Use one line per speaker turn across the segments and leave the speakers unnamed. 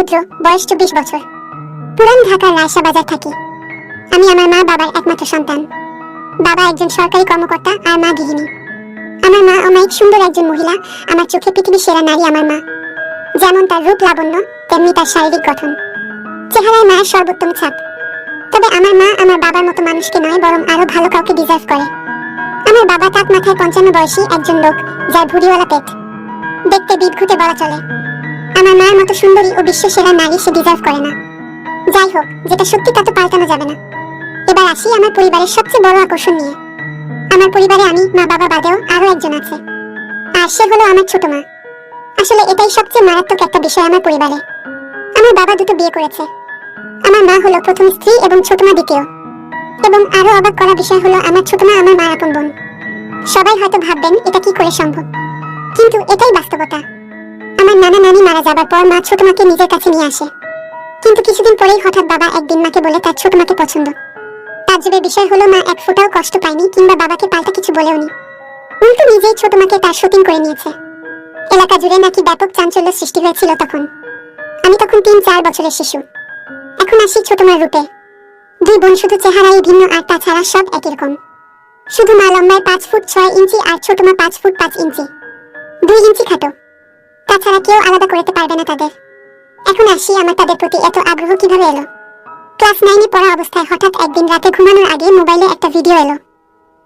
রুদ্র, বয়স 24 বছর। পুরান ঢাকার রায়সা বাজার থাকি। আমি আমার মা বাবার একমাত্র সন্তান। বাবা একজন সরকারি কর্মকর্তা আর মা গৃহিণী। আমার মা অমায়িক সুন্দর একজন মহিলা। আমার চোখে পৃথিবীর সেরা নারী আমার মা। যেমন তার রূপ লাবণ্য, তেমনি তার শারীরিক গঠন। চেহারায় মায়ের সর্বোত্তম ছাপ। তবে আমার মা আমার বাবার মতো মানুষকে নয়, বরং আরো ভালো কাউকে ডিজার্ভ করে। আমার বাবা তাক মাথায় 55 বয়সী একজন লোক, যার ভুঁড়িওয়ালা পেট। দেখতে বিদঘুটে বলা চলে। আমার মায়ের মতো সুন্দরী ও বিশ্ব সেরা নারী সে ডিজার্ভ করে না। যাই হোক, যেটা সত্যি তা তো পাল্টানো যাবে না। এবার আসি আমার পরিবারের সবচেয়ে বড় আকর্ষণ নিয়ে। আমার পরিবারে আমি, মা বাবা বাদেও আরো একজন আছে, আর সে হলো আমার ছোট মা। আসলে এটাই সবচেয়ে মারাত্মক একটা বিষয় আমার পরিবারে। আমার বাবা দুটো বিয়ে করেছে। আমার মা হলো প্রথম স্ত্রী এবং ছোট মা দ্বিতীয়। এবং আরো অবাক করা বিষয় হলো আমার ছোট মা আমার মার আপন বোন। সবাই হয়তো ভাববেন এটা কি করে সম্ভব, কিন্তু এটাই বাস্তবতা। আমার নানা নানি মারা যাবার পর মা ছোট মাকে নিজের কাছে নিয়ে আসে। কিন্তু কিছুদিন পরেই হঠাৎ বাবা একদিন মাকে বলে তার ছোট মাকে পছন্দ। তাজ্জবের বিষয় হলো মা এক ফোঁটাও কষ্ট পায়নি কিংবা বাবাকে পাল্টা কিছু বলেওনি। উল্টো নিজেই ছোট মাকে তার সতীন করে নিয়েছে। এলাকা জুড়ে নাকি ব্যাপক চাঞ্চল্য সৃষ্টি হয়েছিল তখন। আমি তখন 3-4 বছরের শিশু। এখন আসি ছোট মার রূপে। দুই বোন শুধু চেহারাই ভিন্ন, আর তাছাড়া সব একই রকম। শুধু মা লম্বায় 5 ফুট 6 ইঞ্চি আর ছোট মা 5 ফুট 5 ইঞ্চি, 2 ইঞ্চি খাটো। তাছাড়া কেউ আলাদা করতে পারবে না তাদের। এখন আসি আমার তাদের প্রতি এত আগ্রহ কিভাবে এলো। ক্লাস 9-এ পড়া অবস্থায় হঠাৎ একদিন রাতে ঘুমানোর আগে মোবাইলে একটা ভিডিও এলো।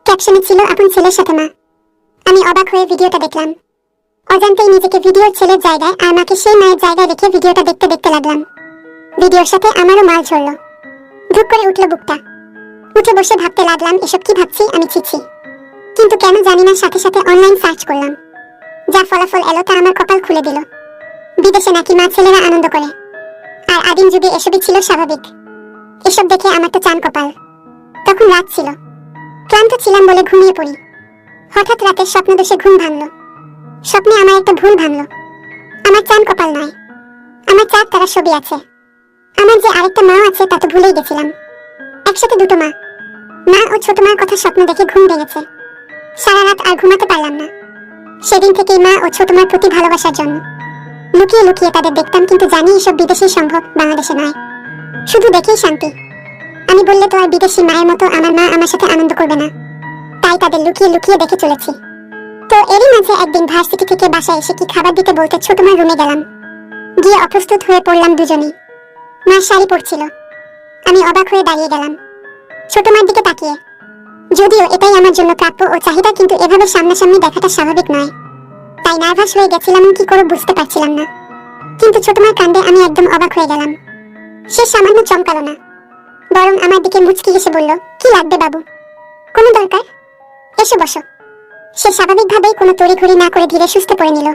ক্যাপশনে ছিল আপন ছেলের সাথে মা। আমি অবাক হয়ে ভিডিওটা দেখলাম। অজান্তেই নিজেকে ভিডিওর ছেলের জায়গায় আর মাকে সেই মায়ের জায়গায় রেখে ভিডিওটা দেখতে দেখতে লাগলাম। ভিডিওর সাথে আমারও মাল ঝরল। ধুপ করে উঠল বুকটা। উঠে বসে ভাবতে লাগলাম এসব কি ভাবছি আমি, ছিছি। কিন্তু কেন জানি না সাথে সাথে অনলাইন সার্চ করলাম। যা ফলাফল এলো তা আমার কপাল খুলে দিল। বিদেশে নাকি মা ছেলেরা আনন্দ করে, আর আদিম যুগে এসবই ছিল স্বাভাবিক। এসব দেখে আমার তো চান কপাল। তখন রাত ছিল, ক্লান্ত ছিলাম বলে ঘুমিয়ে পড়ি। হঠাৎ রাতে স্বপ্নদোষে ঘুম ভাঙল। স্বপ্নে আমার একটা ভুল ভাঙল। আমার চান কপাল নয়, আমার 4 তারা ছবি আছে। আমার যে আরেকটা মা আছে তা তো ভুলেই গেছিলাম। একসাথে দুটো মা। মা ও ছোট মার কথা স্বপ্ন দেখে ঘুম ভেঙেছে। সারা রাত আর ঘুমাতে পারলাম না। সেদিন থেকেই মা ও ছোট মার প্রতি ভালোবাসার জন্য লুকিয়ে লুকিয়ে তাদের দেখতাম, কিন্তু জানি এসব বিদেশেই সম্ভব, বাংলাদেশে নয়। শুধু দেখেই শান্তি। আমি বললে তো আর বিদেশি মায়ের মতো আমার মা আমার সাথে আনন্দ করবে না, তাই তাদের লুকিয়ে লুকিয়ে দেখে চলেছি। তো এরই মাঝে একদিন ভার্সিটি থেকে বাসায় এসে কি খাবার দিতে বলতে ছোট মার রুমে গেলাম। গিয়ে অপ্রস্তুত হয়ে পড়লাম দুজনেই। মা শাড়ি পরছিল। আমি অবাক হয়ে দাঁড়িয়ে গেলাম ছোট মার দিকে তাকিয়ে। যদিও এটাই আমার জন্য প্রাপ্য ও চাহিদা, কিন্তু এভাবে সামনাসামনি দেখাটা স্বাভাবিক নয়। তাই নার্ভাস হয়ে গেছিলাম, কি করে বুঝতে পারছিলাম না। কিন্তু ছোট মার কাণ্ডে আমি একদম অবাক হয়ে গেলাম। সে সামান্য চমকালো না, বরং আমার দিকে মুচকি হেসে বলল, কি লাগবে বাবু? কোনো দরকার? এসে বসো। সে স্বাভাবিকভাবেই কোনো তড়িঘড়ি না করে ধীরে সুস্থে পড়ে নিল।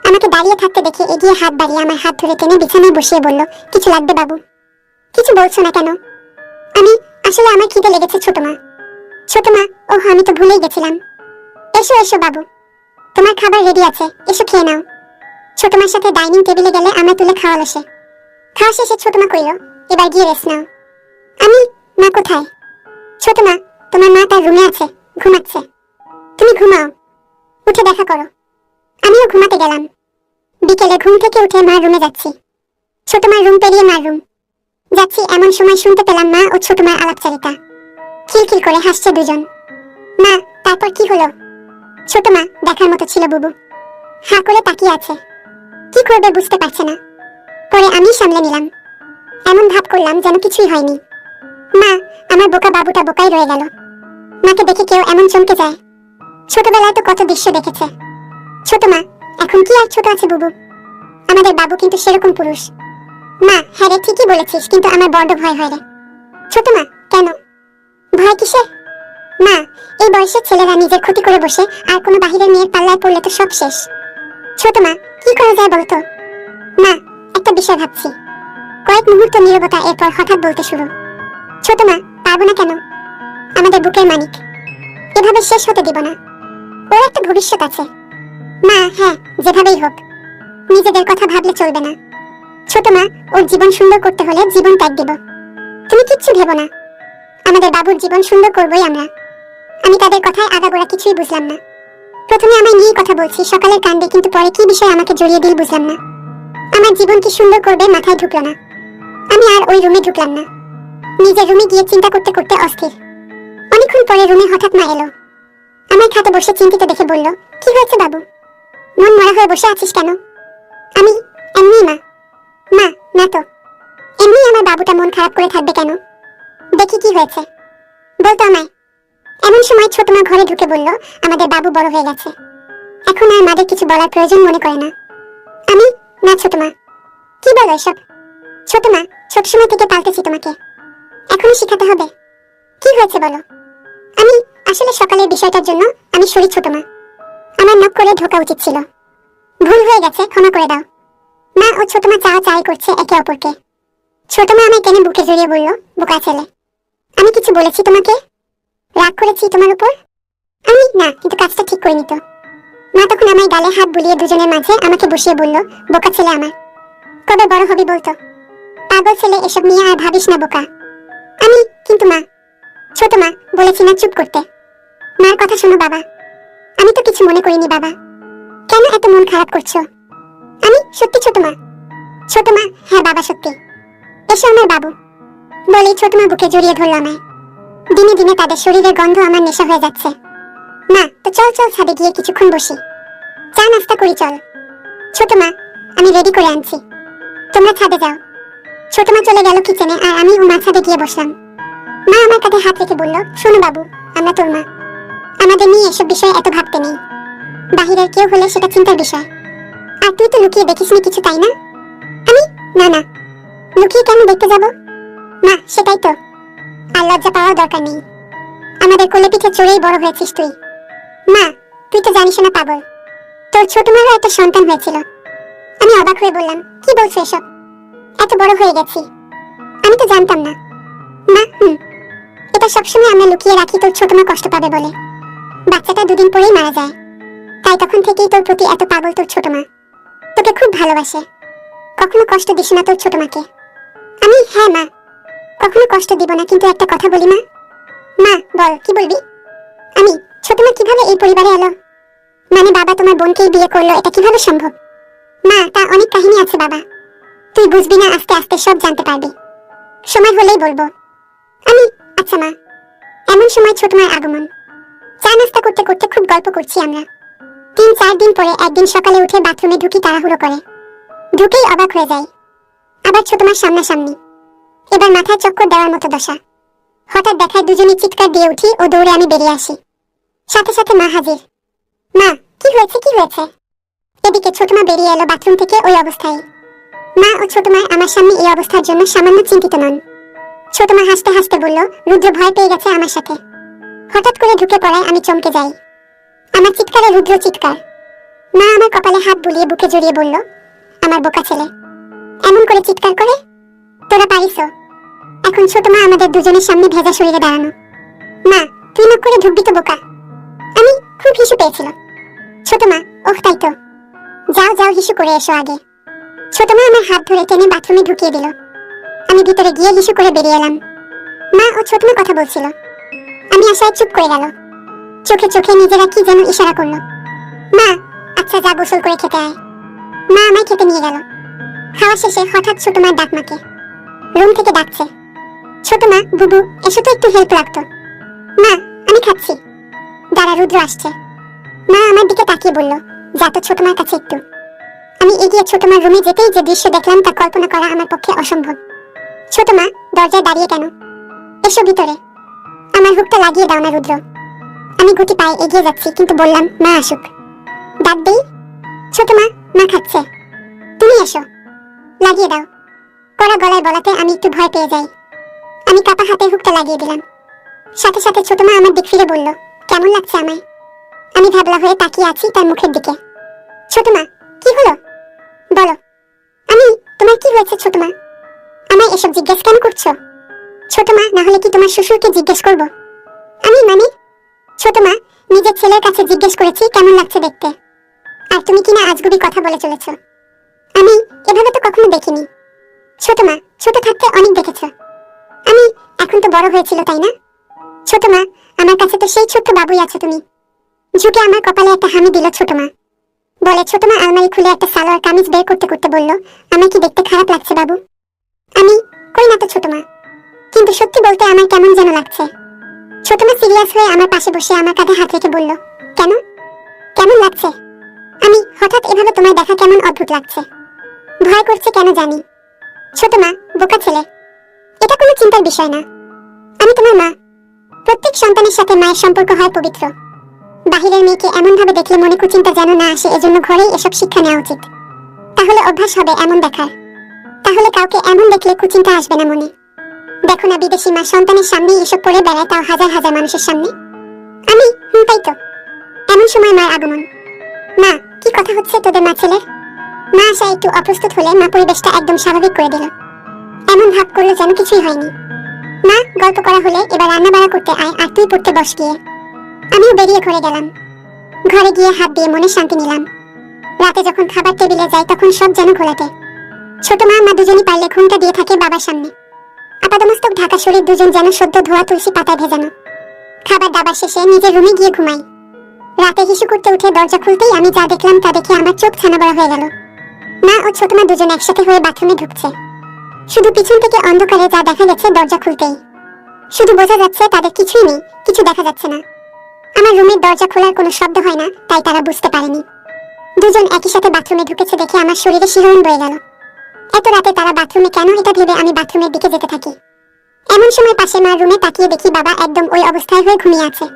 আমাকে দাঁড়িয়ে থাকতে দেখে এগিয়ে হাত বাড়িয়ে আমার হাত ধরে টেনে বিছানায় বসিয়ে বলল, কিছু লাগবে বাবু? কিছু বলছো না কেন? আসলে আমার খিদে লেগেছে ছোট মা। ছোট মা, ওহ আমি তো ভুলেই গেছিলাম। এসো এসো বাবু, তোমার খাবার রেডি আছে, এসো খেয়ে নাও। ছোট মার সাথে ডাইনিং টেবিলে গেলে আমরা তুলে খাওয়ালো সে। খাওয়া শেষে ছোট মা কইল, এবার গিয়ে রেস্ট নাও। আমি, মা কোথায়? ছোট মা, তোমার মা তার রুমে আছে, ঘুমাচ্ছে। তুমি ঘুমাও, উঠে দেখা করো। আমিও ঘুমাতে গেলাম। বিকেলে ঘুম থেকে উঠে মার রুমে যাচ্ছি। ছোট মার রুম পেরিয়ে মার রুম যাচ্ছি, এমন সময় শুনতে পেলাম মা ও ছোট মার আলাপচারিতা। খিলখিল করে হাসছে দুজন। মা, তারপর কি হলো? ছোট মা দেখার মতো ছিল বুবু, হাঁ করে তাকিয়ে আছে, কি করবে বুঝতে পারছে না। পরে আমি সামলে নিলাম, এমন ভাব করলাম যেন কিছুই হয়নি। মা, আমার বোকা বাবুটা বোকাই রয়ে গেল। মাকে দেখে কেউ এমন চমকে যায়? ছোটবেলায় তো কত দৃশ্য দেখেছে। ছোট মা, এখন কি আর ছোট আছে বুবু? আমাদের বাবু কিন্তু সেরকম পুরুষ। মা, হ্যাঁ রে, ঠিকই বলেছিস, কিন্তু আমার বড্ড ভয় হয় রে। ছোট মা, কেন ভয় কিসে? মা, এই বয়সের ছেলেরা নিজের ক্ষতি করে বসে, আর কোনো বাহিরের মেয়ের পাল্লায় পড়লে তো সব শেষ। ছোট মা, কি করা যায় বলতো? মা, একটা বিষয় ভাবছি। কয়েক মুহূর্ত নীরবতা, এরপর হঠাৎ বলতে শুরু, ছোট মা, পারবো না কেন? আমাদের বুকের মানিক, এভাবে শেষ হতে দিব না। ওর একটা ভবিষ্যৎ আছে। মা, হ্যাঁ, যেভাবেই হোক, নিজেদের কথা ভাবলে চলবে না। ছোট মা, ওর জীবন সুন্দর করতে হলে জীবন ত্যাগ দিব। তুমি কিচ্ছু ভেবো না, আমাদের বাবুর জীবন সুন্দর করবই আমরা। আমি তাদের কথায় আগাগোড়া কিছুই বুঝলাম না। প্রথমে আমায় নিয়ে কথা বলছি সকালের কাণ্ডে, কিন্তু পরে কি বিষয় আমাকে জড়িয়ে দিল বুঝলাম না। আমার জীবন কি সুন্দর করবে মাথায় ঢুকলো না। আমি আর ওই রুমে ঢুকলাম না। নিজের রুমে গিয়ে চিন্তা করতে করতে অস্থির। অনেকক্ষণ পরে রুমে হঠাৎ মা এলো। আমার খাটে বসে চিন্তিত দেখে বলল, কি হয়েছে বাবু, মন মরা হয়ে বসে আছিস কেন? আমি এমনি মা। মা না তো, এমনি আমার বাবুটা মন খারাপ করে থাকবে কেন? দেখি কি হয়েছে, বলতো আমায়। এমন সময় ছোট মা ঘরে ঢুকে বলল, আমাদের বাবু বড় হয়ে গেছে, এখন আর মাদের কিছু বলার প্রয়োজন মনে করে না। আমি না ছোট মা। কি বলো এসব? ছোট মা, ছোট সময় থেকে পাল্টেছি তোমাকে, এখনো শিখাতে হবে? কি হয়েছে বলো? আমি আসলে সকালের বিষয়টার জন্য আমি সরি ছোট মা, আমার নক করে ঢোকা উচিত ছিল, ভুল হয়ে গেছে, ক্ষমা করে দাও। মা ও ছোট মা চাই করছে একে অপরকে। ছোট মা আমায় টেনে বুকে জড়িয়ে বলল, বোকা ছেলে, আমি কিছু বলেছি তোমাকে? রাগ করেছি তোমার উপর? আমি না, কিন্তু কাজটা ঠিক করিনি তো। মা তখন আমায় গালে হাত বুলিয়ে দুজনের মাঝে আমাকে বসিয়ে বলল, বোকা ছেলে আমার, কবে বড় হবি বলতো? পাগল ছেলে, এসব নিয়ে আর ভাবিস না বোকা। আমি কিন্তু মা। ছোট মা, বলেছি না চুপ করতে। মার কথা শোনো বাবা। আমি তো কিছু মনে করিনি বাবা, কেন এত মন খারাপ করছো? আমি সত্যি ছোট মা। ছোট মা, হ্যাঁ বাবা সত্যি, এসো আমার বাবু। বলেই ছোট মা বুকে জড়িয়ে ধরল আমায়। দিনে দিনে তাদের শরীরের গন্ধ আমার নেশা হয়ে যাচ্ছে। মা তো চল চল ছাদে গিয়ে কিছুক্ষণ বসি, চা নাস্তা করি চল। ছোট মা, আমি রেডি করে আনছি, তোমরা ছাদে যাও। ছোট মা চলে গেল কিচেনে আর আমি ও মা ছাদে গিয়ে বসলাম। মা আমার কাঁধে হাত রেখে বলল, শোনো বাবু, আমরা তোর মা, আমাদের নিয়ে এসব বিষয়ে এত ভাবতে নেই। বাহিরের কেউ হলে সেটা চিন্তার বিষয়। আর তুই তো লুকিয়ে দেখিসনি কিছু, তাই না? আমি না না, লুকিয়ে কেন দেখতে যাব? মা সেটাই তো, আর লজ্জা পাওয়ার দরকার নেই। আমাদের কোলে পিঠে চড়েই বড় হয়েছিস তুই। মা তুই তো জানিস না পাগল, তোর ছোট মারও একটা সন্তান হয়েছিল। আমি অবাক হয়ে বললাম, কি বলছো এসব? এত বড় হয়ে গেছি, আমি তো জানতাম না। মা এটা সবসময় আমরা লুকিয়ে রাখি তোর ছোট মা কষ্ট পাবে বলে। বাচ্চাটা দুদিন পরেই মারা যায়, তাই তখন থেকেই তোর প্রতি এত পাগল তোর ছোট মা, তোকে খুব ভালোবাসে। কখনো কষ্ট দিস না তোর ছোট মাকে। আমি হ্যাঁ মা, কখনো কষ্ট দিব না, কিন্তু একটা কথা বলি মা। মা বল, কি বলবি? আমি ছোট মা কিভাবে এই পরিবারে এলো? মানে বাবা তোমার বোনকেই বিয়ে করলো, এটা কিভাবে সম্ভব? মা তা অনেক কাহিনী আছে বাবা, তুই বুঝবি না, আস্তে আস্তে সব জানতে পারবি, সময় হলেই বলবো। আমি আচ্ছা মা। এমন সময় ছোট মার আগমন। চা নাস্তা করতে করতে খুব গল্প করছি আমরা। 3-4 দিন পরে একদিন সকালে উঠে বাথরুমে ঢুকি তাড়াহুড়ো করে, ঢুকেই অবাক হয়ে যাই, আবার ছোট মার সামনাসামনি। এবার মাথায় চক্কর দেওয়ার মতো দশা। হঠাৎ দেখায় দুজনে চিৎকার দিয়ে উঠি ও দৌড়ে আমি বেরিয়ে আসি, সাথে সাথে মা হাজির। মা কি হয়েছে কি হয়েছে? এদিকে ছোট মা বেরিয়ে এলো বাথরুম থেকে ওই অবস্থায়। মা ও ছোট মা আমার সামনে এই অবস্থার জন্য সামান্য চিন্তিত নন। ছোট মা হাসতে হাসতে বলল, রুদ্র ভয় পেয়ে গেছে আমার সাথে। হঠাৎ করে ঢুকে পড়ায় আমি চমকে যাই। আমার চিৎকারে রুদ্র চিৎকার। মা আমার কপালে হাত বুলিয়ে বুকে জড়িয়ে বলল, আমার বোকা ছেলে এমন করে চিৎকার করে, তোরা পারিস? এখন ছোট মা আমাদের দুজনের সামনে ভেজা শরীরে দাঁড়ানো। মা তুই মুখ করে ঢুকবি তো বোকা। আমি খুব হিসু পেয়েছিল। ছোট মা ওহ তাই তো, যাও যাও হিসু করে এসো আগে। ছোট মা আমার হাত ধরে টেনে বাথরুমে ঢুকিয়ে দিল। আমি ভিতরে গিয়ে হিসু করে বেরিয়ে এলাম। মা ও ছোট মা কথা বলছিল, আমি আশায় চুপ করে গেল। চোখে চোখে নিজেরা কি যেন ইশারা করলো। মা আচ্ছা যা গোসল করে খেতে আয়। মা আমায় খেতে নিয়ে গেল। খাওয়া শেষে হঠাৎ ছোট মার ডাক মাকে, রুম থেকে ডাকছে, ছোট মা বুবু এসো তো একটু হেল্প লাগতো। মা আমি খাচ্ছি, দাঁড়া রুদ্র আসছে। মা আমার দিকে তাকিয়ে বলল, যা তো ছোট মার কাছে একটু। আমি এগিয়ে ছোট মার রুমে যেতেই যে দৃশ্য দেখলাম তা কল্পনা করা আমার পক্ষে অসম্ভব। ছোট মা দরজায় দাঁড়িয়ে কেন? এসো ভিতরে, আমার হুকটা লাগিয়ে দাও না রুদ্র। আমি গুটি পায়ে এগিয়ে যাচ্ছি, কিন্তু বললাম মা আসুক। ডাক দেই, ছোট মা মা খাচ্ছে, তুমি এসো, লাগিয়ে দাও। কড়া গলায় বলাতে আমি একটু ভয় পেয়ে যাই। আমি কাপা হাতে হুকটা লাগিয়ে দিলাম। সাথে সাথে ছোট মা আমার দিক ফিরে বলল, কেমন লাগছে আমায়? আমি ভাবলা হয়ে তাকিয়ে আছি তার মুখের দিকে। ছোট মা কি হলো বলো। আমি তোমার কি হয়েছে ছোট মা? আমায় এসব জিজ্ঞেস কেন করছো? ছোট মা না হলে কি তোমার শ্বশুরকে জিজ্ঞেস করব? আমি মানে ছোট মা নিজের ছেলের কাছে জিজ্ঞেস করেছি কেমন লাগছে দেখতে, আর তুমি কিনা আজগুবি কথা বলে চলেছ। আমি এভাবে তো কখনো দেখিনি। ছোট মা ছোট থাকতে অনেক দেখেছ, আমি এখন তো বড় হয়েছিল তাই না? ছোট মা আমার কাছে তো সেই ছোট্ট বাবুই আছো তুমি। ঝুঁকে আমার কপালে একটা হামি দিল ছোট মা। বলে ছোট মা আলমারি খুলে একটা সালোয়ার কামিজ বের করতে করতে বলল, আমার কি দেখতে খারাপ লাগছে বাবু? আমি কই না তো ছোট মা, কিন্তু সত্যি বলতে আমার কেমন যেন লাগছে। ছোট মা সিরিয়াস হয়ে আমার পাশে বসে আমার কাঁধে হাত রেখে বলল, কেন, কেমন লাগছে? আমি হঠাৎ এভাবে তোমায় দেখা কেমন অদ্ভুত লাগছে। ভয় করছে কেন জানি। ছোট মা বোকা ছেলে, এটা কোনো চিন্তার বিষয় না। আমি তোমার মা। প্রত্যেক সন্তানের সাথে মায়ের সম্পর্ক হয় পবিত্র। বাহিরের মেয়েকে এমন ভাবে দেখলে মনে কুচিন্তা যেন না আসে, এজন্য ঘরেই এসব শিক্ষা নেওয়া উচিত। তাহলে অভ্যাস হবে এমন দেখার। তাহলে কাউকে এমন দেখলে কুচিন্তা আসবে না মনে। দেখো না বিদেশি মা সন্তানের সামনে এসব পড়ে বেড়ায়, তাও হাজার হাজার মানুষের সামনে। আমি তাই তো। এমন সময় মার আগমন। মা কি কথা হচ্ছে তোদের মা ছেলের? মা আসা একটু অপ্রস্তুত হলে মা পরিবেশটা একদম স্বাভাবিক করে দিল। এমন ভাব করলো যেন কিছুই হয়নি। মা গল্প করা হলে এবার রান্না বাড়া করতে আয়, আর তুই পড়তে বস গিয়ে। আমিও বেরিয়ে ঘরে গেলাম। ঘরে গিয়ে হাত দিয়ে মনে শান্তি নিলাম। রাতে যখন খাবার টেবিলে যাই তখন সব যেন ঘোলাটে। ছোট মা মা দুজনই পারলে ঘুমটা দিয়ে থাকে বাবার সামনে। আপাদমস্তক ঢাকা শরীর দুজন যেন সদ্য ধোয়া তুলসী পাতায় ভেজানো। খাবার দাবার শেষে নিজের রুমে গিয়ে ঘুমাই। রাতে হিসু করতে উঠে দরজা খুলতেই আমি যা দেখলাম তা দেখে আমার চোখ ছানাবড়া হয়ে গেল। মা ও ছোট মা দুজন একসাথে হয়ে বাথরুমে ঢুকছে। শুধু পিছন থেকে অন্ধকারে যা দেখা গেছে দরজা খুলতেই। শুধু বোঝা যাচ্ছে তাদের কিছুই নেই, কিছু দেখা যাচ্ছে না। আমার রুমের দরজা খোলার কোনো শব্দ হয় না, তাই তারা বুঝতে পারেনি। দুজন একই সাথে বাথরুমে ঢুকেছে দেখে আমার শরীরে শিহরণ বয়ে গেল। এত রাতে তারা বাথরুমে কেন, এটা ভেবে আমি বাথরুমের দিকে যেতে থাকি। এমন সময় পাশে মার রুমে তাকিয়ে দেখি বাবা একদম ওই অবস্থায় হয়ে ঘুমিয়ে আছে।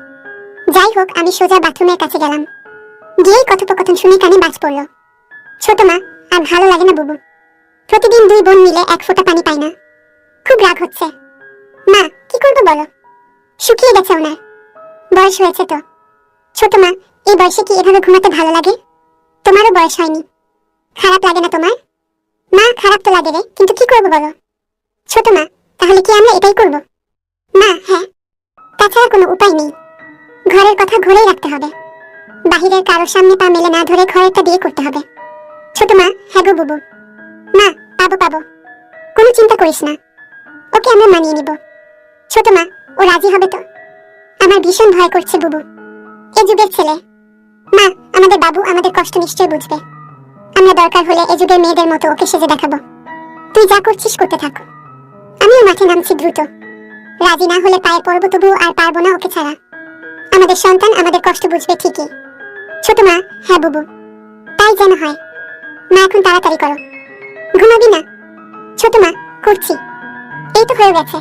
যাই হোক, আমি সোজা বাথরুমের কাছে গেলাম। গিয়েই কথোপকথন শুনে কানে বাজ পড়ল। ছোট মা, আর ভালো লাগে না বুবু। প্রতিদিন দুই বোন মিলে এক ফোঁটা পানি পায় না। খুব রাগ হচ্ছে। মা কি করবো বলো? শুকিয়ে গেছে ওনার, বয়স হয়েছে তো। ছোট মা, এই বয়সে কি এভাবে ঘুমাতে ভালো লাগে? তোমারও বয়স হয়নি, খারাপ লাগে না তোমার? মা খারাপ তো লাগে রে, কিন্তু কি করবো বলো? ছোট মা, তাহলে কি আমরা এটাই করবো? মা হ্যাঁ, তাছাড়া কোনো উপায় নেই। ঘরের কথা ঘরেই রাখতে হবে। বাহিরের কারোর সামনে পা মেলে না ধরে ঘরেরটা দিয়ে করতে হবে। ছোট মা হ্যাঁ গো বুবু। মা পাবো পাবো, কোনো চিন্তা করিস না, ওকে আমরা মানিয়ে নিব। ছোট মা ও রাজি হবে তো? আমার ভীষণ ভয় করছে বুবু, এ যুগের ছেলে। মা আমাদের বাবু আমাদের কষ্ট নিশ্চয় বুঝবে। আমরা দরকার হলে এ যুগের মেয়েদের মতো ওকে সেজে দেখাবো। তুই যা করছিস করতে থাক, আমিও মাঠে নামছি দ্রুত। রাজি না হলে পায়ে পড়বো, তবু আর পারবো না ওকে ছাড়া। আমাদের সন্তান আমাদের কষ্ট বুঝবে ঠিকই। ছোট মা হ্যাঁ বুবু, তাই যেন হয়। মা এখন তাড়াতাড়ি করো। ঘুমাবি না? ছোট মা করছি, এই তো হয়ে গেছে।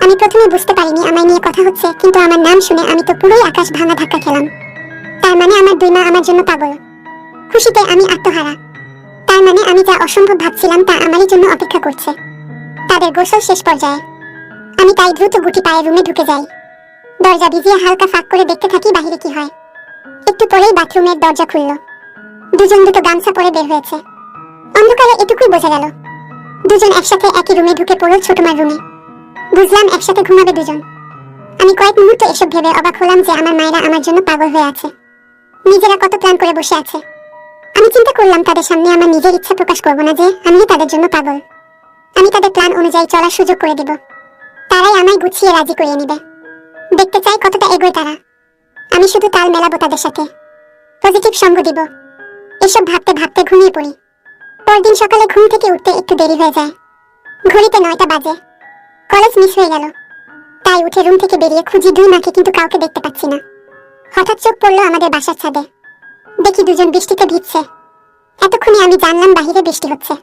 আমি প্রথমে বুঝতে পারিনি আমায় নিয়ে কথা হচ্ছে, কিন্তু আমার নাম শুনে আমি তো পুরোই আকাশ ভাঙা ধাক্কা খেলাম। তার মানে আমার দুই মা আমার জন্য পাগল। খুশিতে আমি আত্মহারা। তার মানে আমি যা অসম্ভব ভাবছিলাম তা আমারই জন্য অপেক্ষা করছে। তাদের গোসল শেষ পর্যায়ে। আমি তাই দ্রুত গুটি পায়ে রুমে ঢুকে যাই। দরজা ভিজিয়ে হালকা ফাঁক করে দেখতে থাকি বাহিরে কি হয়। একটু পরেই বাথরুমের দরজা খুলল। দুজন দুটো গামছা পরে বের হয়েছে। অন্ধকারে এটুকুই বোঝা গেল। দুজন একসাথে একই রুমে ঢুকে পড়ল ছোট মার রুমে। বুঝলাম একসাথে ঘুমাবে দুজন। আমি কয়েক মুহূর্ত এসব ভেবে অবাক হলাম যে আমার মায়েরা আমার জন্য পাগল হয়ে আছে। নিজেরা কত প্ল্যান করে বসে আছে। আমি চিন্তা করলাম তাদের সামনে আমার নিজের ইচ্ছা প্রকাশ করব না যে আমি তাদের জন্য পাগল। আমি তাদের প্ল্যান অনুযায়ী চলার সুযোগ করে দেব। তারাই আমায় গুছিয়ে রাজি করিয়ে নিবে। দেখতে চাই কতটা এগোয় তারা। আমি শুধু তাল মেলাবো তাদের সাথে, পজিটিভ সঙ্গ দিব। এসব ভাবতে ভাবতে ঘুমিয়ে পড়ি। পরদিন সকালে ঘুম থেকে উঠতে একটু দেরি হয়ে যায়। ঘড়িতে 9টা বাজে। কলেজ মিস হয়ে গেল। তাই উঠে রুম থেকে বেরিয়ে খুঁজি দুই মাকে, কিন্তু কাউকে দেখতে পাচ্ছি না। হঠাৎ চোখ পড়লো আমাদের বাসার ছাদে। দেখি দুজন বৃষ্টিতে ভিজছে। এতক্ষণে আমি জানলাম বাহিরে বৃষ্টি হচ্ছে।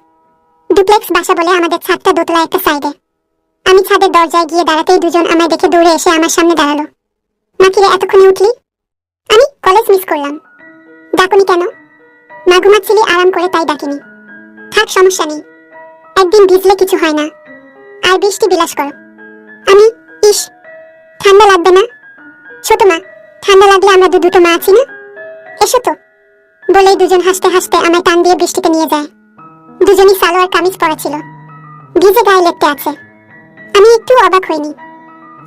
ডুপ্লেক্স বাসা বলে আমাদের ছাদটা দোতলা একটা সাইডে। আমি ছাদের দরজায় গিয়ে দাঁড়াতেই দুজন আমায় দেখে দৌড়ে এসে আমার সামনে দাঁড়ালো। মা কিরে এতক্ষণে উঠলি? আমি কলেজ মিস করলাম। ডাকুনি কেন? মা ঘুমাচ্ছিলি আরাম করে, তাই ডাকিনি। থাক সমস্যা নেই, একদিন ভিজলে কিছু হয় না। আর বৃষ্টি বিলাস করো। আমি ইস, ঠান্ডা লাগবে না? ছোট মা ঠান্ডা লাগলে আমরা দুটো মা আছি না, এসো তো। বলেই দুজন হাসতে হাসতে আমায় টান দিয়ে বৃষ্টিতে নিয়ে যায়। দুজনই সালোয়ার কামিজ পরা ছিল, ভিজে গায়ে লেপটে আছে। আমি একটু অবাক হইনি,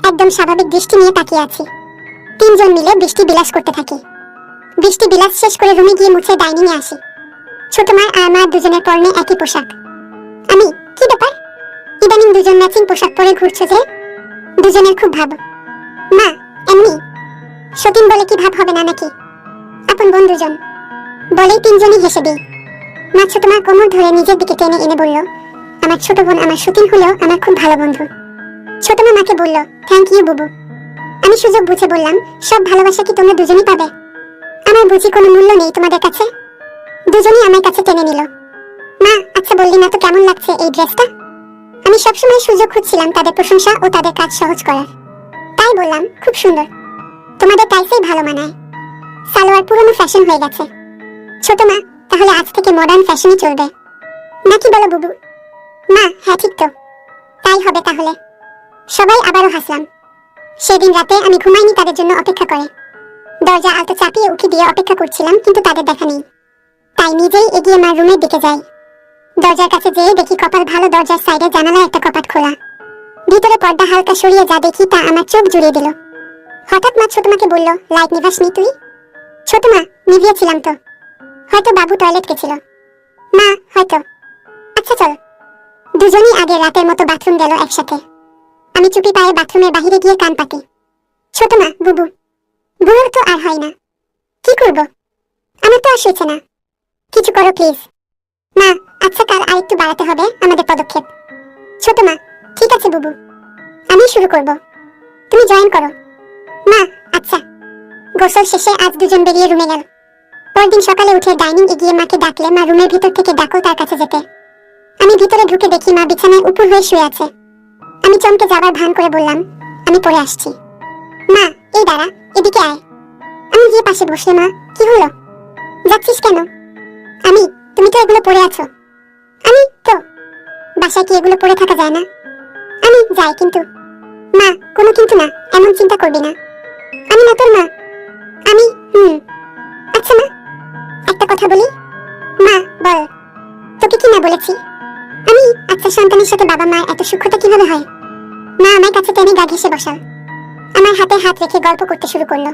একদম স্বাভাবিক দৃষ্টি নিয়ে তাকিয়ে আছি। তিনজন মিলে বৃষ্টি বিলাস করতে থাকি। বৃষ্টি বিলাস শেষ করে রুমে গিয়ে মুছে ডাইনিং এ আসি। ছোট মা আর মা দুজনের পরনে একই পোশাক। আমি কি ব্যাপার, ইদানিং দুজন ম্যাচিং পোশাক পরে ঘুরছো যে? দুজনের খুব ভাব। মা এমনি, সতীন বলে কি ভাব হবে না নাকি? আপন বোন দুজন, বলেই তিনজনই হেসে দিই। মা ছোট মা কোমর ধরে নিজের দিকে টেনে এনে বলল, আমার ছোট বোন আমার সতীন হলেও আমার খুব ভালো বন্ধু। ছোট মা মাকে বলল, থ্যাংক ইউ বুবু। আমি সুযোগ বুঝে বললাম, সব ভালোবাসা কি তোমরা দুজনই পাবে? আমার বুঝি কোনো মূল্য নেই তোমাদের কাছে? দুজনই আমার কাছে টেনে নিল। মা আচ্ছা বললি না তো কেমন লাগছে এই ড্রেসটা? আমি সবসময় সুযোগ খুঁজছিলাম তাদের প্রশংসা ও তাদের কাজ সহজ করার, তাই বললাম খুব সুন্দর, তোমাদের টাইসেই ভালো মানায়। সালোয়ার পুরনো ফ্যাশন হয়ে গেছে। ছোট মা, তাহলে আজ থেকে মডার্ন ফ্যাশনই চলবে নাকি বলো বুবু? মা হ্যাঁ ঠিক তো, তাই হবে তাহলে। সবাই আবারও হাসলাম। সেদিন রাতে আমি ঘুমাইনি তাদের জন্য অপেক্ষা করে। দরজা আলতো চাপিয়ে উকি দিয়ে অপেক্ষা করছিলাম, কিন্তু তাদের দেখা নেই। তাই নিজেই এগিয়ে মার রুমের দিকে যাই। দরজার কাছে যেয়ে দেখি কপাল ভালো, দরজার সাইডে জানালায় একটা কপাট খোলা। ভিতরে পর্দা হালকা সরিয়ে যা দেখি তা আমার চোখ জুড়িয়ে দিল। হঠাৎ মা ছোট মাকে বলল, লাইট নিভাসনি তুই? ছোট মা, নিভিয়েছিলাম তো। হয়তো বাবু টয়লেট গেছিল। মা হয়তো। আচ্ছা চল। দুজনই আগে রাতের মতো বাথরুম গেল একসাথে। আমি চুপি পায়ে বাথরুমের বাহিরে গিয়ে কান পাতি। ছোট মা, বুবু। বুড়োর তো আর হয় না, কি করব? আমার তো আর সইছে না, কিছু করো প্লিজ। মা আচ্ছা, কাল আরেকটু বাড়াতে হবে আমাদের পদক্ষেপ। ছোট মা, ঠিক আছে বুবু, আমি শুরু করব, তুমি জয়েন করো। মা আচ্ছা। গোসল শেষে আজ দুজন বেরিয়ে রুমে গেল। পরদিন সকালে উঠে ডাইনিং এ গিয়ে মাকে ডাকলে মা রুমের ভিতর থেকে ডাকো তার কাছে যেতে। আমি ভিতরে ঢুকে দেখি মা বিছানায় উপর হয়ে শুয়ে আছে। আমি চমকে যাবার ভান করে বললাম, আমি পড়ে আসছি। মা এই দাঁড়া, এদিকে আয়। আমি গিয়ে পাশে বসলে মা, কি হলো? যাচ্ছিস কেন? আমি, তুমি তো এগুলো পরে আছো। আমি তো, বাসায় কি এগুলো পরে থাকা যায় না? আমি যাই, কিন্তু মা কোনো কিন্তু না, এমন চিন্তা করবি না। আমি না তোর মা। আমি আচ্ছা মা, একটা কথা বলি। মা বল। তোকে কি না বলেছি? আমি আচ্ছা, সন্তানের সাথে বাবা মা এত সূক্ষ্মতা কিভাবে হয়? মা আমার কাছে টেনে গা ঘেঁষে বসাল। আমার হাতে হাত রেখে গল্প করতে শুরু করলো।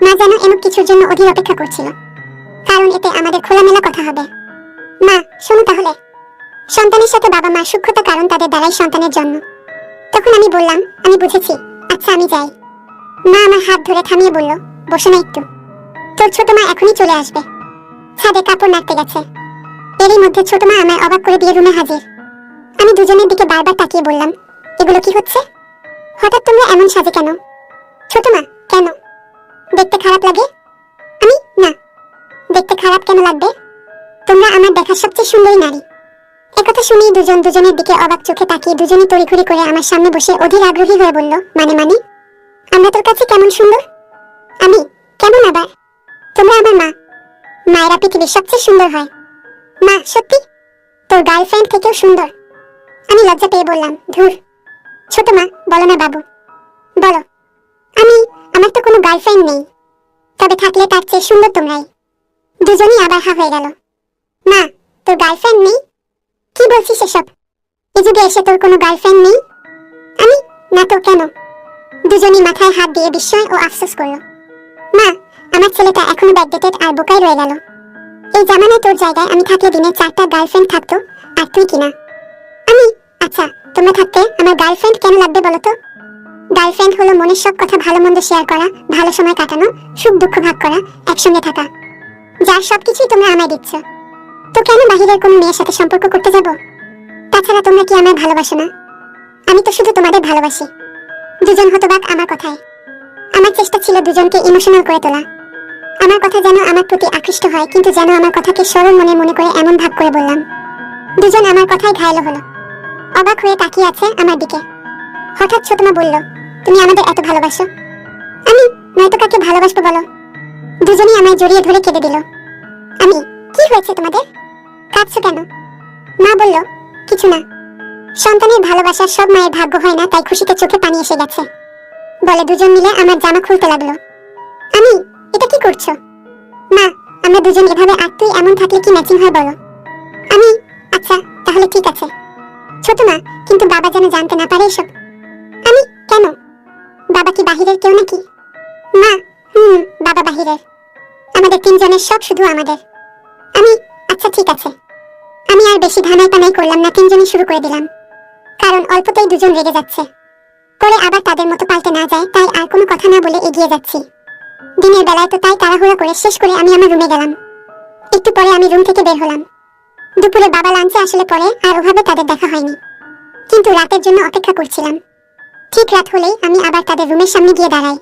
মা যেন এমন কিছুর জন্য অধীর অপেক্ষা করছিল, কারণ এতে আমাদের খোলামেলা কথা হবে। মা শোনো তাহলে, সন্তানের সাথে বাবা মা সূক্ষ্মতা কারণ তাদের দ্বারাই সন্তানের জন্ম। তখন আমি বললাম, আমি বুঝেছি, আচ্ছা আমি যাই। মা আমার হাত ধরে থামিয়ে বলল, বসে না একটু, তোর ছোট মা এখনই চলে আসবে। ছাদে কাপড় নাড়তে গেছে। এরই মধ্যে ছোট মা আমায় অবাক করে দিয়ে রুমে হাজির। আমি দুজনের দিকে বারবার তাকিয়ে বললাম, এগুলো কি হচ্ছে? হঠাৎ তোমরা এমন সাজে কেন? ছোট মা, কেন? দেখতে খারাপ লাগে? আমি না, দেখতে খারাপ কেন লাগবে? তোমরা আমার দেখা সবচেয়ে সুন্দরী নারী। একথা শুনেই দুজন দুজনের দিকে অবাক চোখে তাকিয়ে দুজনই তড়িঘড়ি করে আমার সামনে বসে অধীর আগ্রহী হয়ে বলল, মানে আমরা তোর কাছে কেমন সুন্দর? আমি কেমন আবার? তোমরা আমার মা। মায়েরা পৃথিবীর সবচেয়ে সুন্দর হয়। মা সত্যি? তোর গার্লফ্রেন্ড থেকেও সুন্দর? আমি লজ্জা পেয়ে বললাম, ধুর। ছোট মা, বলো না বাবু, বলো। আমার তো কোনো গার্লফ্রেন্ড নেই, তবে থাকলে তার চেয়ে সুন্দর তোমরাই। দুজনই আবার হা হয়ে গেল। মা, তোর গার্লফ্রেন্ড নেই? কি বলছিস এসব? এই যুগে এসে তোর কোনো গার্লফ্রেন্ড নেই? আমি না তো, কেন? দুজনই মাথায় হাত দিয়ে বিস্ময় ও আফসোস করলো। মা, আমার ছেলেটা এখনো ব্যাকডেটেড আর বোকাই রয়ে গেল। এই জামানায় তোর জায়গায় আমি থাকলে দিনে 4টা গার্লফ্রেন্ড থাকতো, আর তুই কিনা? আমি আচ্ছা, তোমরা থাকতে আমার গার্লফ্রেন্ড কেন লাগবে বলো তো? গার্লফ্রেন্ড হলো মনের সব কথা ভালো মন্দ শেয়ার করা, ভালো সময় কাটানো, সুখ দুঃখ ভাগ করা, একসঙ্গে থাকা, যার সবকিছুই তোমরা আমায় দিচ্ছ। তো কেন বাহিরের কোনো মেয়ের সাথে সম্পর্ক করতে যাব? তাছাড়া তোমরা কি আমায় ভালোবাসো না? আমি তো শুধু তোমাদের ভালোবাসি। দুজন হতবাক আমার কথায়। আমার চেষ্টা ছিল দুজনকে ইমোশনাল করে তোলা। আমার কথা যেন আমার প্রতি আকৃষ্ট হয়, কিন্তু যেন আমার কথাকে সরল মনে মনে করে এমন ভাব করে বললাম। দুজন আমার কথায় ঘায়েল হলো, অবাক হয়ে তাকিয়ে আছে আমার দিকে। হঠাৎ ছোট মা বলল, তুমি আমাদের এত ভালোবাসো? আমি নয়তো কাকে ভালোবাসবো বলো? দুজনই আমায় জড়িয়ে ধরে কেঁদে দিল। আমি, কি হয়েছে তোমাদের? কাঁদছো কেন? মা বলল, কিছু না। সন্তানের ভালোবাসা সব মায়ের ভাগ্য হয় না, তাই খুশিতে চোখে পানি এসে গেছে বলে দুজন মিলে আমার জামা খুলতে লাগলো। আমি, এটা কি করছো? মা, আমরা দুজন এভাবে আর তুই এমন থাকলে কি ম্যাচিং হয় বলো? আমি আচ্ছা তাহলে ঠিক আছে। ছোট মা, কিন্তু বাবা যেন জানতে না পারে এসব। আমি কেন? বাবা কি বাহিরের কেউ নাকি? মা বাবা বাহিরের। আমাদের তিনজনের সব শুধু আমাদের। আমি আচ্ছা ঠিক আছে। আমি আর বেশি ধানাই পানাই করলাম না, তিনজনই শুরু করে দিলাম, কারণ অল্পতেই দুজন রেগে যাচ্ছে। পরে আবার তাদের মতো পাল্টে না যায়, তাই আর কোনো কথা না বলে এগিয়ে যাচ্ছি। দিনের বেলায় তো তাই তাড়াহুড়া করে শেষ করে আমি আমার রুমে গেলাম। একটু পরে আমি রুম থেকে বের হলাম। দুপুরে বাবা লাঞ্চে আসলে পরে আর ওভাবে তাদের দেখা হয়নি, কিন্তু রাতের জন্য অপেক্ষা করছিলাম। ঠিক রাত হলেই আমি আবার তাদের রুমের সামনে গিয়ে দাঁড়াই।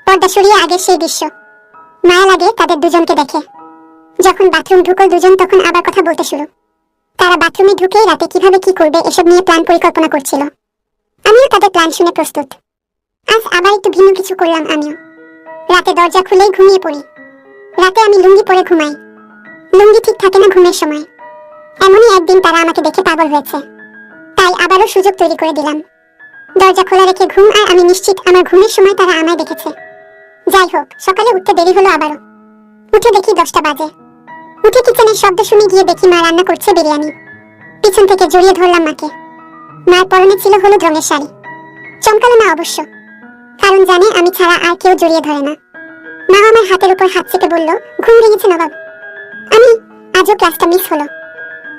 পর্দা সরিয়ে আগের সেই দৃশ্য। মায়া লাগে তাদের দুজনকে দেখে। যখন বাথরুম ঢুকল দুজন, তখন আবার কথা বলতে শুরু। তারা বাথরুমে ঢুকেই রাতে কিভাবে কি করবে এসব নিয়ে প্ল্যান পরিকল্পনা করছিল। আমিও তাদের প্ল্যান শুনে প্রস্তুত। আজ আবার একটু ভিন্ন কিছু করলাম আমিও। রাতে দরজা খুলেই ঘুমিয়ে পড়ি। রাতে আমি লুঙ্গি পরে ঘুমাই। লুঙ্গি ঠিক থাকে না ঘুমের সময়। এমনই একদিন তারা আমাকে দেখে পাগল হয়েছে, তাই আবারও সুযোগ তৈরি করে দিলাম। দরজা খোলা রেখে ঘুম, আর আমি নিশ্চিত আমার ঘুমের সময় তারা আমায় দেখেছে। যাই হোক, সকালে উঠতে দেরি হলো আবারও। উঠে দেখি 10টা বাজে। উঠে কিচেনের শব্দ শুনে গিয়ে দেখি মা রান্না করছে বিরিয়ানি। পিছন থেকে জড়িয়ে ধরলাম মাকে। মায়ের পরনে ছিল হলুদ রঙের শাড়ি। চমকালো না অবশ্য, কারণ জানে আমি ছাড়া আর কেউ জড়িয়ে ধরে না। মা আমার হাতের উপর হাত চেপে বলল, ঘুম ভেঙেছে নবাব। আমি আজও ক্লাসটা মিস হলো।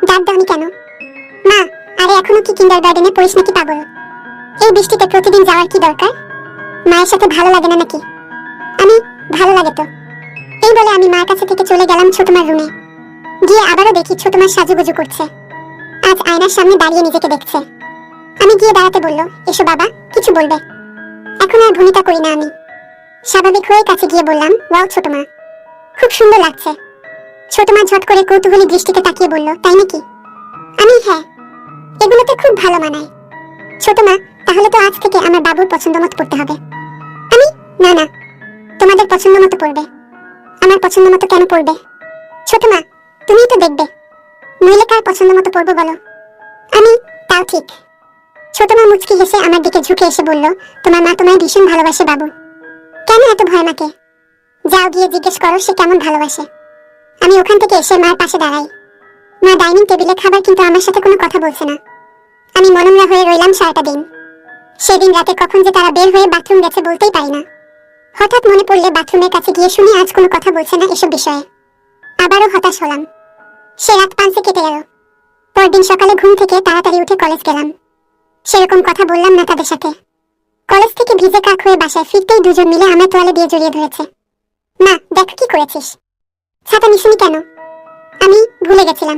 ডাক দাও আমি কেন? মা, আরে এখনো কি কিন্ডারগার্ডেনে পড়িস নাকি পাগল? এই বৃষ্টিতে প্রতিদিন যাওয়ার কি দরকার? মায়ের সাথে ভালো লাগে না নাকি? আমি ভালো লাগে তো। এই বলে আমি মার কাছে থেকে চলে গেলাম ছোট মার রুমে। গিয়ে আবারও দেখি ছোট মা সাজুগুজু করছে। আজ আয়নার সামনে দাঁড়িয়ে নিজেকে দেখছে। আমি গিয়ে দাঁড়াতে বলল, এসো বাবা, কিছু বলবে? এখন আর ভূমিকা করি না আমি। স্বাভাবিক হয়ে কাছে গিয়ে বললাম, ওয়াও ছোট মা, খুব সুন্দর লাগছে। ছোট মা ঝট করে কৌতূহলী দৃষ্টিতে তাকিয়ে বলল, তাই নাকি? আমি হ্যাঁ, এগুলোতে খুব ভালো মানায়। ছোট মা, তাহলে তো আজ থেকে আমার বাবুর পছন্দ মতো পড়তে হবে। আমি না না, তোমাদের পছন্দ মতো পড়বে। আমার পছন্দ মতো কেন পড়বে? ছোট মা, তুমিই তো দেখবে, নইলে কার পছন্দ মতো পড়বো বলো? আমি তাও ঠিক। ছোট মা মুচকি হেসে আমার দিকে ঝুঁকে এসে বলল, তোমার মা তোমায় ভীষণ ভালোবাসে বাবু। কেন এত ভয় মাকে? যাও গিয়ে জিজ্ঞেস করো সে কেমন ভালোবাসে। আমি ওখান থেকে এসে মার পাশে দাঁড়াই। মা ডাইনিং টেবিলে খাবার, কিন্তু আমার সাথে কোনো কথা বলছে না। আমি মনমরা হয়ে রইলাম সারাটা দিন। সেদিন রাতে কখন যে তারা বের হয়ে বাথরুম গেছে বলতেই পারি না। হঠাৎ মনে পড়লে বাথরুমের কাছে গিয়ে শুনি আজ কোনো কথা বলছে না এসব বিষয়ে। আবারও হতাশ হলাম। সে রাত 5 কেটে গেল। পরদিন সকালে ঘুম থেকে তাড়াতাড়ি উঠে কলেজ গেলাম। সেরকম কথা বললাম না তাদের সাথে। কলেজ থেকে ভিজে কাক হয়ে বাসায় ফিরতেই দুজন মিলে আমার তোয়ালে দিয়ে জড়িয়ে ধরেছে। মা, দেখ কি করেছিস। ছাতা নিসনি কেন? আমি ভুলে গেছিলাম।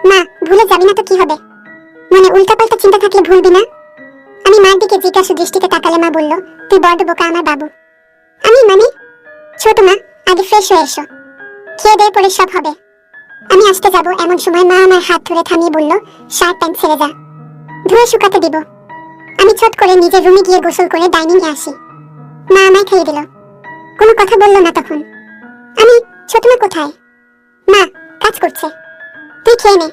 মা, ভুলে যাবি না তো কি হবে? মনে উল্টাপাল্টা চিন্তা থাকলে ভুলবি না। আমি মার দিকে জিজ্ঞাসা দৃষ্টিতে তাকালে মা বলল, তুই বড় বোকা আমার বাবু। আমি মানে? ছোট মা, আগে ফ্রেশ হয়ে এসো, খেয়ে দিয়ে পরে সব হবে। আমি আসতে যাব এমন সময় মা আমার হাত ধরে থামিয়ে বলল, শার্ট প্যান্ট ছেড়ে যা, ধুয়ে শুকাতে দিব। আমি ছোট করে নিজের রুমে গিয়ে গোসল করে ডাইনিং এ আসি। মা আমায় খাইয়ে দিল। কোনো কথা বললো না তখন। আমি, ছোট মা কোথায়? মা কাজ করছে, তুই খেয়ে নে।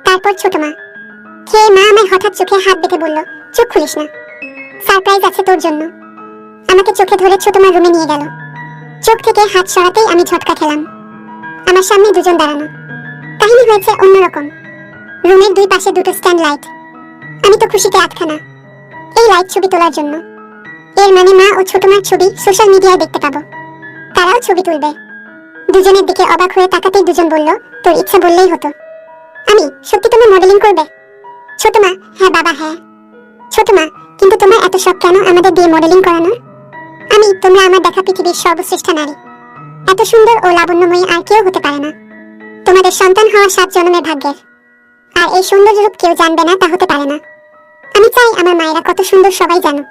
তারপর ছোট মা খেয়ে মা আমার হঠাৎ চোখে হাত বেঁধে বলল, চোখ খুলিস না, সারপ্রাইজ আছে তোর জন্য। আমাকে চোখে ধরে ছোট মা রুমে নিয়ে গেল। চোখ থেকে হাত সরাতেই আমি ঝটকা খেলাম। আমার সামনে দুজন দাঁড়ানো। কাহিনী হয়েছে অন্যরকম। রুমের দুই পাশে দুটো স্ট্যান্ড লাইট। আমি তো খুশিতে আটখানা। এই লাইট ছবি তোলার জন্য। এর মানে মা ও ছোট মার ছবি সোশ্যাল মিডিয়ায় দেখতে পাবো। তারাও ছবি তুলবে। দুজনের দিকে অবাক হয়ে তাকাতেই দুজন বলল, তোর ইচ্ছা বললেই হতো। আমি, সত্যি তুমি মডেলিং করবে? ছোট মা, হ্যাঁ বাবা হ্যাঁ। ছোট মা, কিন্তু তোমার এত শখ কেন আমাদের দিয়ে মডেলিং করানোর? আমি, তোমরা আমার দেখা পৃথিবীর সর্বশ্রেষ্ঠ নারী। এত সুন্দর ও লাবণ্যময়ী আর কেউ হতে পারে না। তোমাদের সন্তান হওয়া 7 জন্মের ভাগ্যের। আর এই সৌন্দর্য রূপ কেউ জানবে না তা হতে পারে না। আমি চাই আমার মায়েরা কত সুন্দর সবাই জানুক।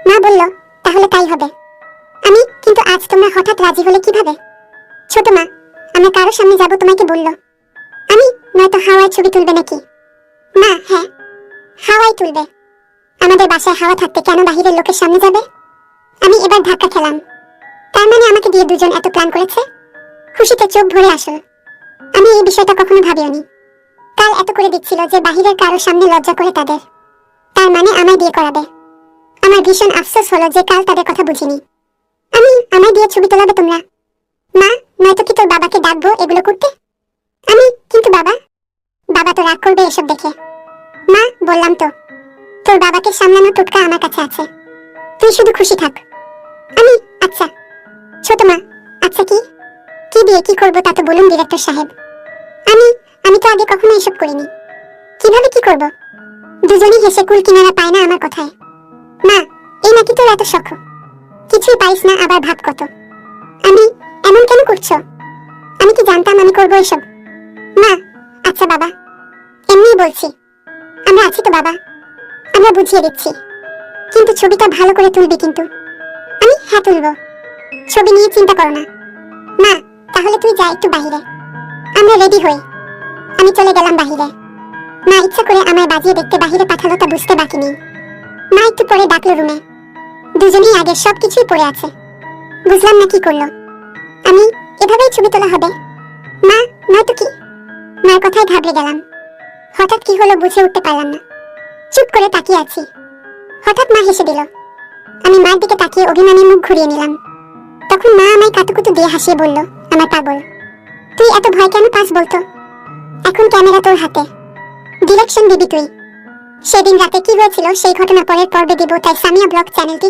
মা বলল, তাহলে তাই হবে। আমি, কিন্তু আজ তোমরা হঠাৎ রাজি হলে কিভাবে? ছোট মা, আমরা কারো সামনে যাব তোমাকে বলল। আমি, নয়তো হাওয়ায় ছবি তুলবে নাকি? মা, হ্যাঁ, হাওয়ায় তুলবে। আমাদের বাসায় হাওয়া থাকতে কেন বাহিরের লোকের সামনে যাবে? আমি এবার ধাক্কা খেলাম। তার মানে আমাকে দিয়ে দুজন এত প্ল্যান করেছে? খুশিতে চোখ ভরে আসলো। আমি এই বিষয়টা কখনো ভাবিওনি। কাল এত করে দিচ্ছিল যে বাহিরের কারোর সামনে লজ্জা করে তাদের। তার মানে আমায় দিয়ে করাবে। আমার ভীষণ আফসোস হলো যে কাল তাদের কথা বুঝিনি। আমি, আমায় দিয়ে ছবি তোলাবে তোমরা? মা, নয়তো কি তোর বাবাকে ডাকবো এগুলো করতে? আমি, কিন্তু বাবা। বাবা তো রাগ করবে এসব দেখে। মা, বললাম তো, তোর বাবাকে সামলানোর টোটকা আমার কাছে আছে। তুই শুধু খুশি থাক। আমি, আচ্ছা। ছোট মা, আচ্ছা কি? কি দিয়ে কি করবো তা তো বলুন ডিরেক্টর সাহেব। আমি তো আগে কখনো এসব করিনি। কিভাবে কি করব? দুজনই হেসে কুল কিনারা পায় না আমার কথায়। মা, এই নাকি তোর এত শখ? কিছুই পাইস না আবার ভাব কত। আমি, এমন কেন করছো? আমি কি জানতাম আমি করবো এসব? মা, আচ্ছা বাবা, এমনিই বলছি। আমরা আছি তো বাবা, আমরা বুঝিয়ে দিচ্ছি। কিন্তু ছবিটা ভালো করে তুলবি কিন্তু। আমি হ্যাঁ তুলবো, ছবি নিয়ে চিন্তা করো না। মা, তাহলে তুই যা একটু বাহিরে, আমরা রেডি হই। আমি চলে গেলাম বাহিরে। মা ইচ্ছা করে আমায় বাজিয়ে দেখতে বাহিরে পাঠালো তা বুঝতে বাকি নেই। মা একটু পরে ডাকলো রুমে। দুজনেই আগের সবকিছুই পড়ে আছে। বুঝলাম না কি করলো। আমি এভাবেই ছবি তোলা হবে? মা, নয়তো কি? মার কথায় ঘাবড়ে গেলাম। হঠাৎ কি হলো বুঝে উঠতে পারলাম না। চুপ করে তাকিয়ে আছি। হঠাৎ মা হেসে দিল। আমি মার দিকে তাকিয়ে অভিমানী মুখ ঘুরিয়ে নিলাম। তখন মা আমায় কাতুকুতু দিয়ে হাসিয়ে বলল, আমার পাগল, তুই এত ভয় কেন পাস বলতো? এখন ক্যামেরা তোর হাতে, ডিরেকশন দিবি তুই। সেদিন রাতে কি হয়েছিল সেই ঘটনা পরের পর্বে দিব, তাই সামিয়া ব্লগ চ্যানেলটি